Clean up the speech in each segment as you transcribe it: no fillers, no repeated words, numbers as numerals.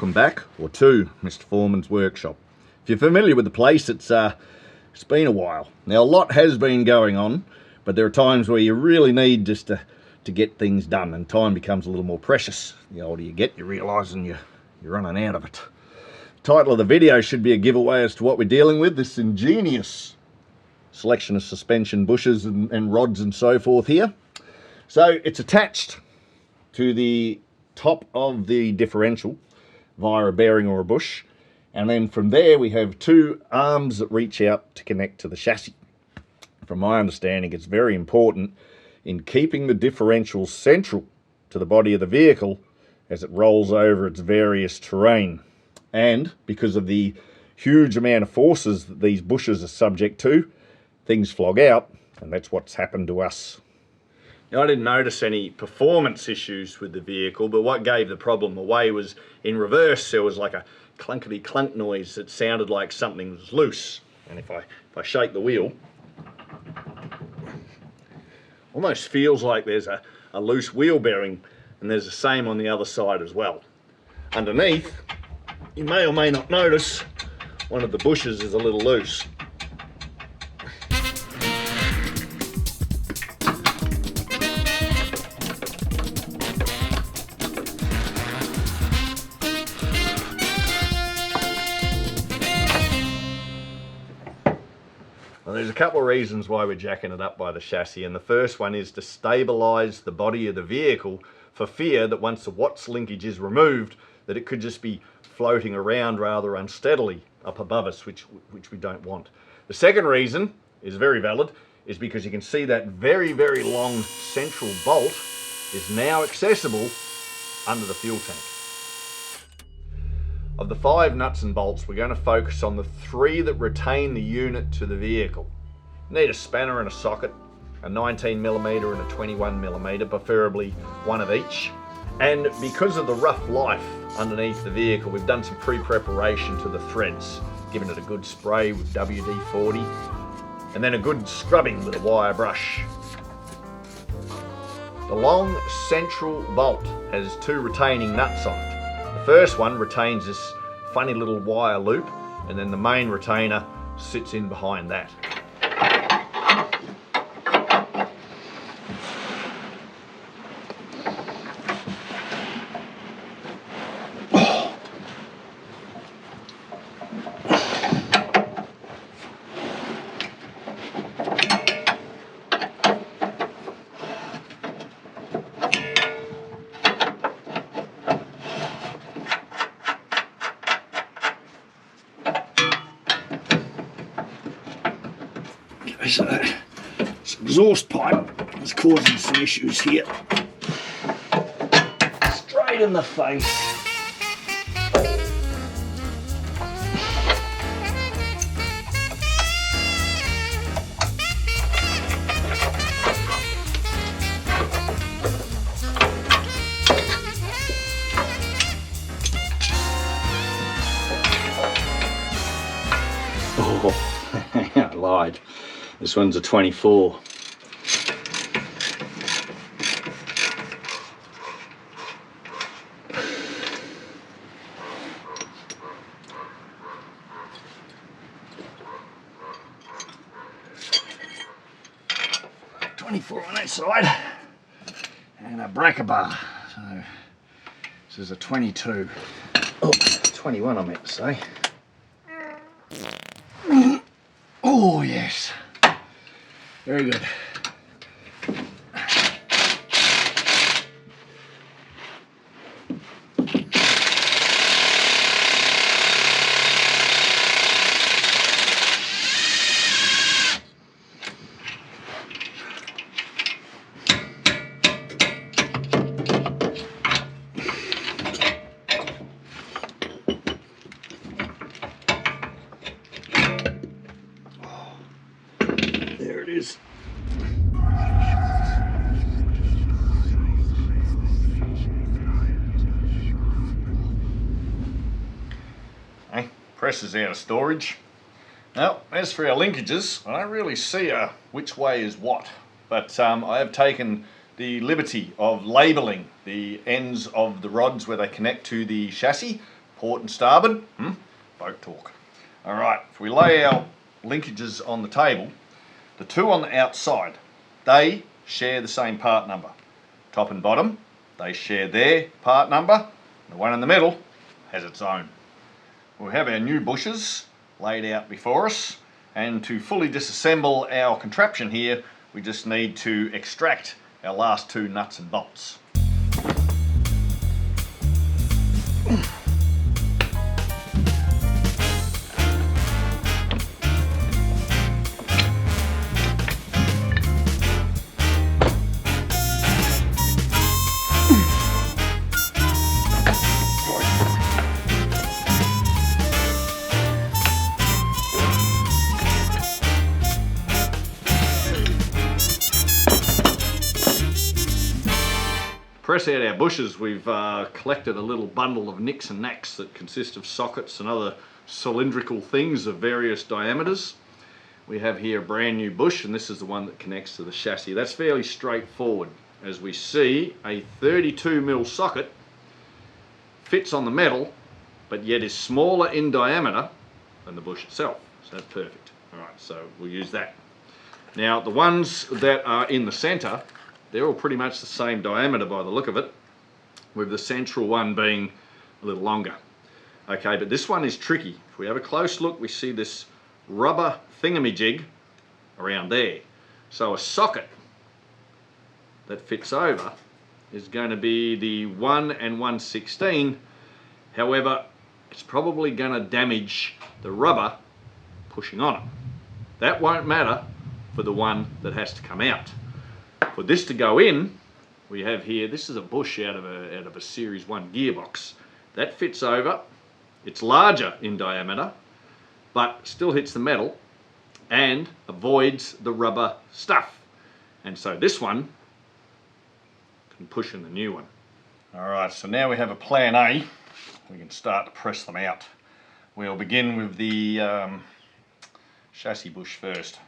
welcome back, or to, Mr. Foreman's workshop. If you're familiar with the place, it's been a while. Now, a lot has been going on, but there are times where you really need just to get things done, and time becomes a little more precious. The older you get, you're realising you're running out of it. The title of the video should be a giveaway as to what we're dealing with, this ingenious selection of suspension bushes and rods and so forth here. So it's attached to the top of the differential via a bearing or a bush, and then from there we have two arms that reach out to connect to the chassis. From my understanding, it's very important in keeping the differential central to the body of the vehicle as it rolls over its various terrain, and because of the huge amount of forces that these bushes are subject to, things flog out, and that's what's happened to us. Now, I didn't notice any performance issues with the vehicle, but what gave the problem away was in reverse there was like a clunkity clunk noise that sounded like something was loose. And if I shake the wheel, almost feels like there's a loose wheel bearing, and there's the same on the other side as well. Underneath, you may or may not notice one of the bushes is a little loose. Well, there's a couple of reasons why we're jacking it up by the chassis, and the first one is to stabilise the body of the vehicle for fear that once the Watts linkage is removed, that it could just be floating around rather unsteadily up above us, which we don't want. The second reason is very valid, is because you can see that very, very long central bolt is now accessible under the fuel tank. Of the 5 nuts and bolts, we're going to focus on the 3 that retain the unit to the vehicle. You need a spanner and a socket, a 19mm and a 21mm, preferably one of each. And because of the rough life underneath the vehicle, we've done some pre-preparation to the threads, giving it a good spray with WD-40, and then a good scrubbing with a wire brush. The long central bolt has 2 retaining nuts on it. The first one retains this funny little wire loop, and then the main retainer sits in behind that. So this exhaust pipe is causing some issues here. Straight in the face. Oh, I lied. This one's a 24. On that side, and a breaker bar. So this is a 22. Oh, 21 I meant to say. Oh yes. Very good. There it is. Hey, press is out of storage. Now, as for our linkages, I don't really see which way is what, but I have taken the liberty of labelling the ends of the rods where they connect to the chassis, port and starboard. Boat talk. Alright, if we lay our linkages on the table, the two on the outside, they share the same part number. Top and bottom, they share their part number. The one in the middle has its own. We have our new bushes laid out before us, and to fully disassemble our contraption here, we just need to extract our last two nuts and bolts. Press out our bushes, we've collected a little bundle of nicks and knacks that consist of sockets and other cylindrical things of various diameters. We have here a brand new bush, and this is the one that connects to the chassis. That's fairly straightforward. As we see, a 32mm socket fits on the metal, but yet is smaller in diameter than the bush itself. So that's perfect. Alright, so we'll use that. Now the ones that are in the centre, they're all pretty much the same diameter by the look of it, with the central one being a little longer. Okay, but this one is tricky. If we have a close look, we see this rubber thingamajig around there. So a socket that fits over is going to be the 1 1/16. However, it's probably going to damage the rubber pushing on it. That won't matter for the one that has to come out. For this to go in, we have here, this is a bush out of a Series 1 gearbox. That fits over. It's larger in diameter, but still hits the metal and avoids the rubber stuff. And so this one can push in the new one. Alright, so now we have a plan A. We can start to press them out. We'll begin with the chassis bush first.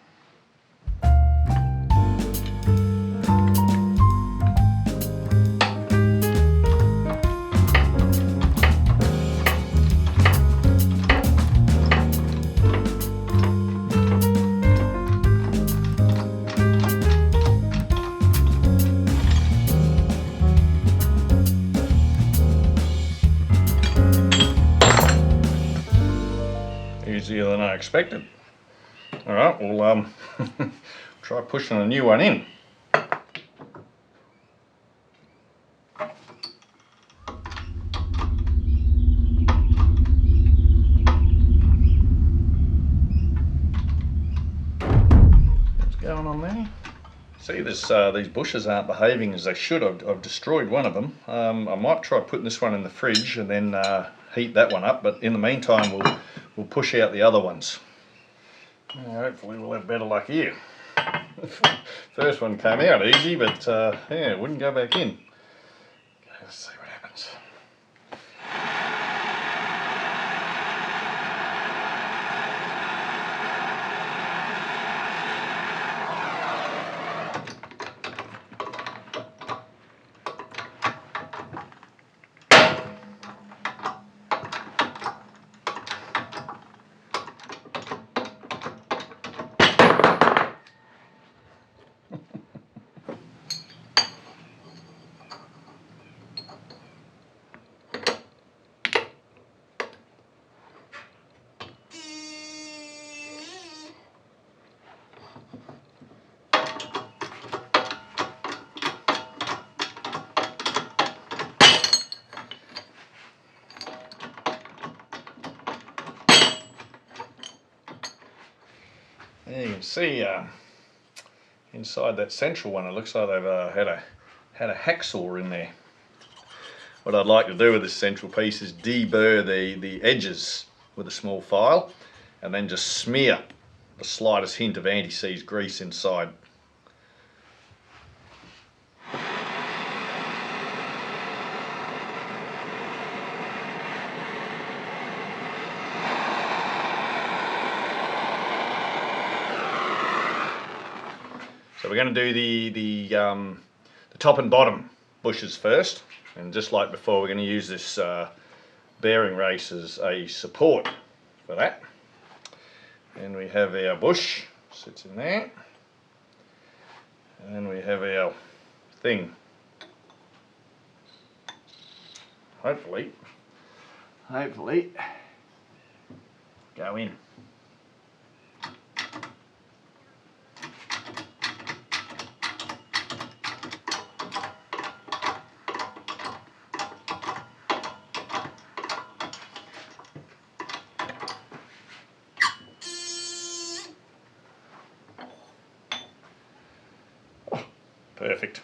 Easier than I expected. Alright, we'll try pushing a new one in. What's going on there? See, these bushes aren't behaving as they should. I've destroyed one of them. I might try putting this one in the fridge and then heat that one up, but in the meantime we'll push out the other ones. Hopefully we'll have better luck here. First one came out easy, but yeah, it wouldn't go back in. Let's see what happens. There you can see inside that central one, it looks like they've had a hacksaw in there. What I'd like to do with this central piece is deburr the edges with a small file and then just smear the slightest hint of anti-seize grease inside. So we're going to do the top and bottom bushes first, and just like before, we're going to use this bearing race as a support for that. And we have our bush, sits in there. And we have our thing. Hopefully go in. Perfect.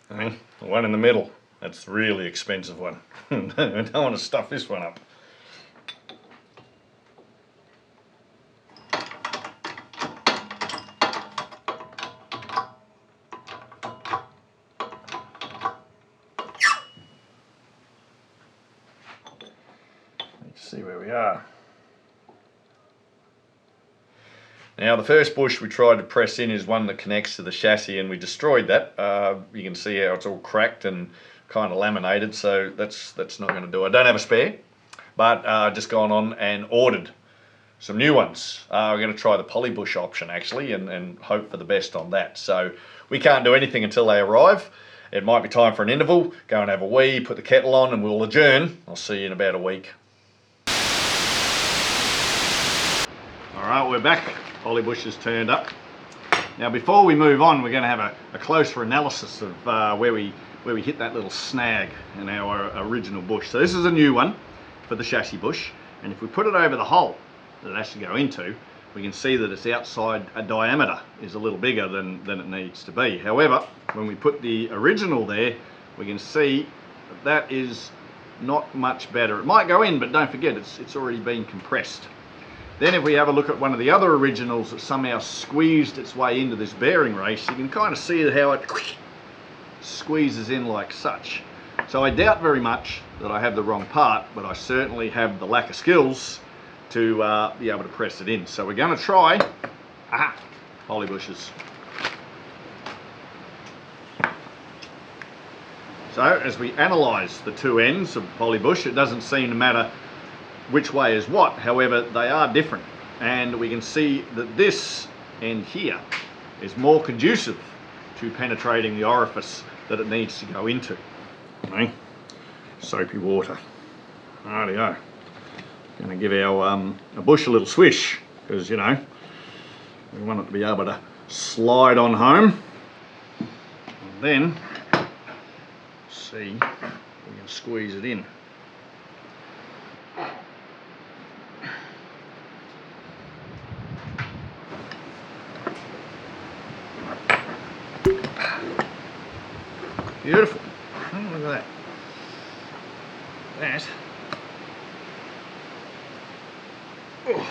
And the one in the middle, that's the really expensive one. I don't want to stuff this one up. Let's see where we are. Now the first bush we tried to press in is one that connects to the chassis, and we destroyed that. You can see how it's all cracked and kind of laminated, so that's not going to do. I don't have a spare, but just gone on and ordered some new ones. We're going to try the poly bush option actually, and hope for the best on that. So we can't do anything until they arrive. It might be time for an interval, go and have a wee, put the kettle on, and we'll adjourn. I'll see you in about a week. Alright, we're back. Poly bush has turned up. Now before we move on, we're going to have a closer analysis of where we hit that little snag in our original bush. So this is a new one for the chassis bush, and if we put it over the hole that it has to go into, we can see that its outside diameter is a little bigger than it needs to be. However, when we put the original there, we can see that is not much better. It might go in, but don't forget it's already been compressed. Then if we have a look at one of the other originals that somehow squeezed its way into this bearing race, you can kind of see how it squeezes in like such. So I doubt very much that I have the wrong part, but I certainly have the lack of skills to be able to press it in. So we're going to try poly bushes. So as we analyse the two ends of poly bush, it doesn't seem to matter which way is what. However, they are different, and we can see that this end here is more conducive to penetrating the orifice that it needs to go into. Okay. Soapy water. Rightio. Going to give our bush a little swish, because you know we want it to be able to slide on home, and then see if we can squeeze it in. Beautiful. Oh, look at that. That. Oh.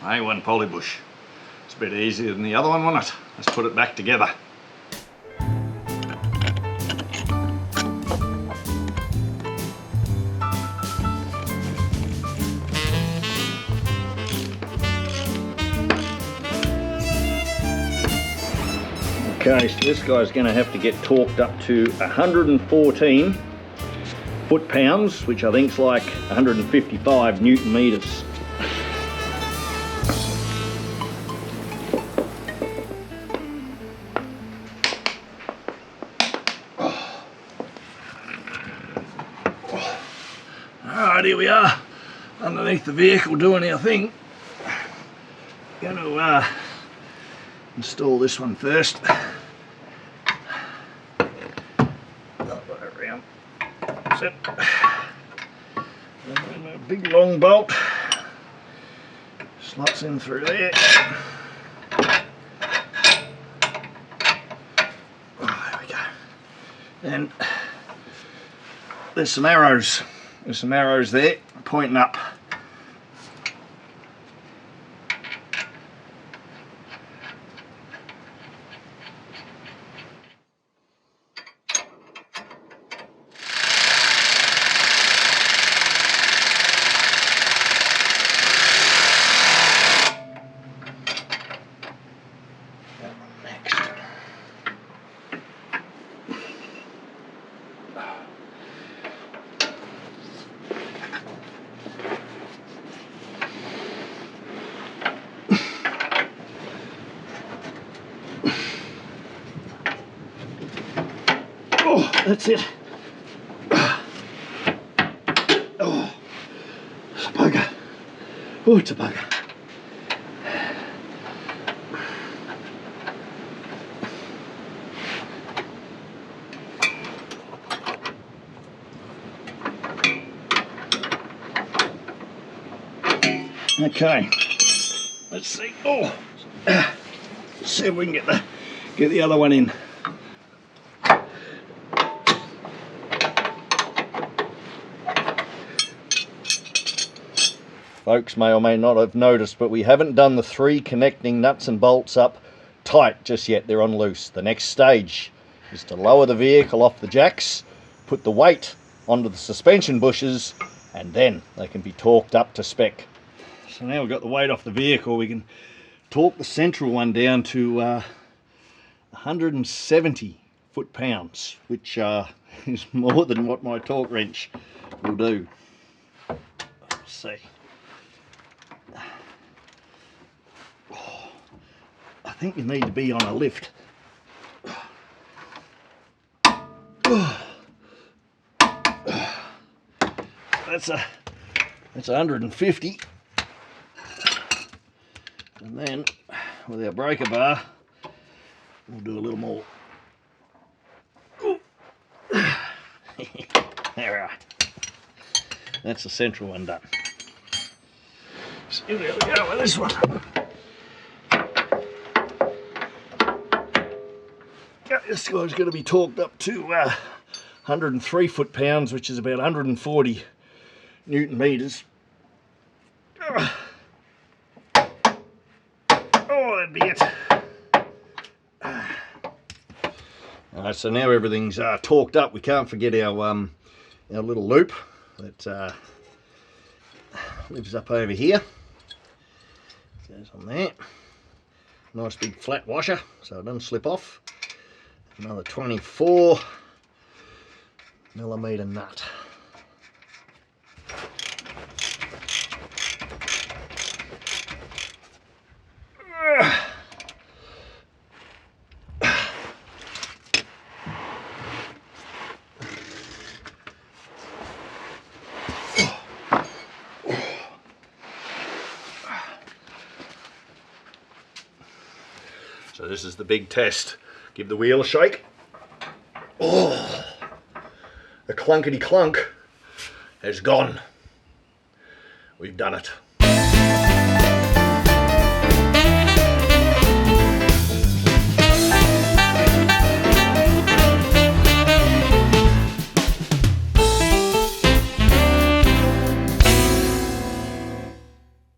A1 poly bush. It's a bit easier than the other one, wasn't it? Let's put it back together. Okay, so this guy's going to have to get torqued up to 114 foot-pounds, which I think is like 155 newton meters. Alright, here we are, underneath the vehicle doing our thing. Going to install this one first. Around. That's it. And a big long bolt slots in through there. Oh, there we go. And there's some arrows. There's some arrows there pointing up. That's it. Oh, it's a bugger. Oh, it's a bugger. Okay, let's see. Oh, let's see if we can get the other one in. Folks may or may not have noticed, but we haven't done the 3 connecting nuts and bolts up tight just yet. They're on loose. The next stage is to lower the vehicle off the jacks, put the weight onto the suspension bushes, and then they can be torqued up to spec. So now we've got the weight off the vehicle, we can torque the central one down to 170 foot-pounds, which is more than what my torque wrench will do. Let's see. I think you need to be on a lift. That's 150. And then with our breaker bar, we'll do a little more. There we are. That's the central one done. So here we go with this one. This guy's going to be torqued up to 103 foot-pounds, which is about 140 Newton meters. Oh, that'd be it. Alright, so now everything's torqued up. We can't forget our little loop that lives up over here. Goes on there. Nice big flat washer, so it doesn't slip off. Another 24mm nut. So this is the big test. Give the wheel a shake. Oh, the clunkety clunk has gone. We've done it.